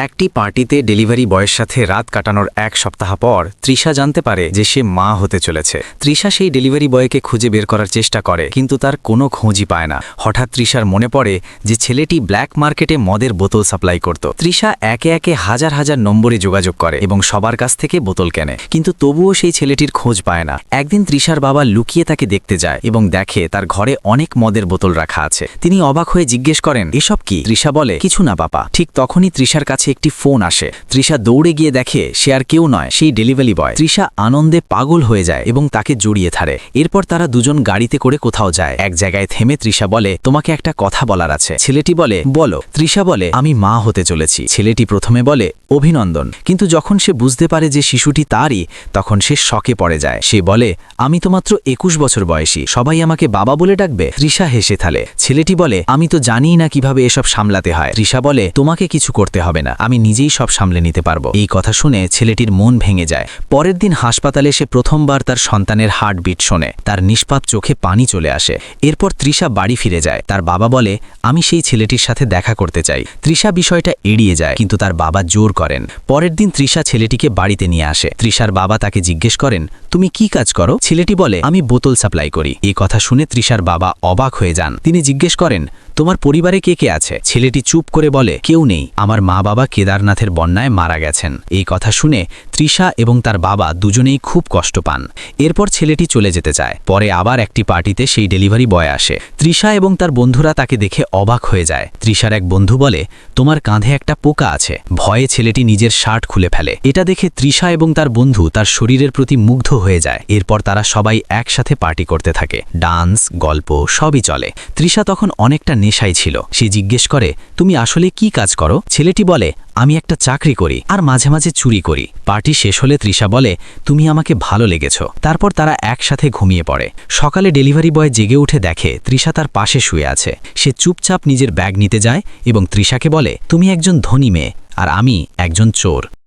একটি পার্টিতে ডেলিভারি বয়ের সাথে রাত কাটানোর এক সপ্তাহ পর তৃষা জানতে পারে যে সে মা হতে চলেছে। তৃষা সেই ডেলিভারি বয়কে খুঁজে বের করার চেষ্টা করে, কিন্তু তার কোনো খোঁজই পায় না। হঠাৎ তৃষার মনে পড়ে যে ছেলেটি ব্ল্যাক মার্কেটে মদের বোতল সাপ্লাই করত। তৃষা একে একে হাজার হাজার নম্বরে যোগাযোগ করে এবং সবার কাছ থেকে বোতল কেনে, কিন্তু তবুও সেই ছেলেটির খোঁজ পায় না। একদিন তৃষার বাবা লুকিয়ে তাকে দেখতে যায় এবং দেখে তার ঘরে অনেক মদের বোতল রাখা আছে। তিনি অবাক হয়ে জিজ্ঞেস করেন, এসব কি? তৃষা বলে, কিছু না বাবা। ঠিক তখনই তৃষার কাছে একটি ফোন আসে। তৃষা দৌড়ে গিয়ে দেখে সে আর কেউ নয়, সেই ডেলিভারি বয়। তৃষা আনন্দে পাগল হয়ে যায় এবং তাকে জড়িয়ে ধরে। এরপর তারা দুজন গাড়িতে করে কোথাও যায়। এক জায়গায় থেমে তৃষা বলে, তোমাকে একটা কথা বলার আছে। ছেলেটি বলে, বলো। তৃষা বলে, আমি মা হতে চলেছি। ছেলেটি প্রথমে বলে, অভিনন্দন, কিন্তু যখন সে বুঝতে পারে যে শিশুটি তারই, তখন সে শকে পড়ে যায়। সে বলে, আমি তো মাত্র 21 বছর বয়সী, সবাই আমাকে বাবা বলে ডাকবে? তৃষা হেসে থালে। ছেলেটি বলে, আমি তো জানিই না কিভাবে এসব সামলাতে হয়। তৃষা বলে, তোমাকে কিছু করতে হবে না, আমি নিজেই সব সামলে নিতে পারবো। এই কথা শুনে ছেলেটির মন ভেঙে যায়। পরের দিন হাসপাতালে সে প্রথমবার তার সন্তানের হার্টবিট শোনে। তার নিষ্পাপ চোখে পানি চলে আসে। এরপর তৃষা বাড়ি ফিরে যায়। তার বাবা বলে, আমি সেই ছেলেটির সাথে দেখা করতে চাই। তৃষা বিষয়টা এড়িয়ে যায়, কিন্তু তার বাবা জোর করেন। পরের দিন তৃষা ছেলেটিকে বাড়িতে নিয়ে আসে। তৃষার বাবা তাকে জিজ্ঞেস করেন, তুমি কি কাজ করো? ছেলেটি বলে, আমি বোতল সাপ্লাই করি। এই কথা শুনে তৃষার বাবা অবাক হয়ে যান। তিনি জিজ্ঞেস করেন, তোমার পরিবারে কে কে আছে? ছেলেটি চুপ করে বলে, কেউ নেই, আমার মা বাবা কেদারনাথের বন্যায় মারা গেছেন। এই কথা শুনে তৃষা এবং তার বাবা দুজনেই খুব কষ্ট পান। এরপর ছেলেটি চলে যেতে চায়। পরে আবার একটি পার্টিতে সেই ডেলিভারি বয় আসে। তৃষা এবং তার বন্ধুরা তাকে দেখে অবাক হয়ে যায়। তৃষার এক বন্ধু বলে, তোমার কাঁধে একটা পোকা আছে। ভয়ে ছেলেটি নিজের শার্ট খুলে ফেলে। এটা দেখে তৃষা এবং তার বন্ধু তার শরীরের প্রতি মুগ্ধ হয়ে যায়। এরপর তারা সবাই একসাথে পার্টি করতে থাকে। ডান্স, গল্প সবই চলে। তৃষা তখন অনেকটা নেশায় ছিল। সে জিজ্ঞেস করে, তুমি আসলে কি কাজ করো? ছেলেটি বলে, আমি একটা চাকরি করি আর মাঝে মাঝে চুরি করি। পার্টি শেষ হলে তৃষা বলে, তুমি আমাকে ভালো লেগেছ। তারপর তারা একসাথে ঘুমিয়ে পড়ে। সকালে ডেলিভারি বয় জেগে উঠে দেখে তৃষা তার পাশে শুয়ে আছে। সে চুপচাপ নিজের ব্যাগ নিতে যায় এবং তৃষাকে বলে, তুমি একজন ধনী মেয়ে আর আমি একজন চোর।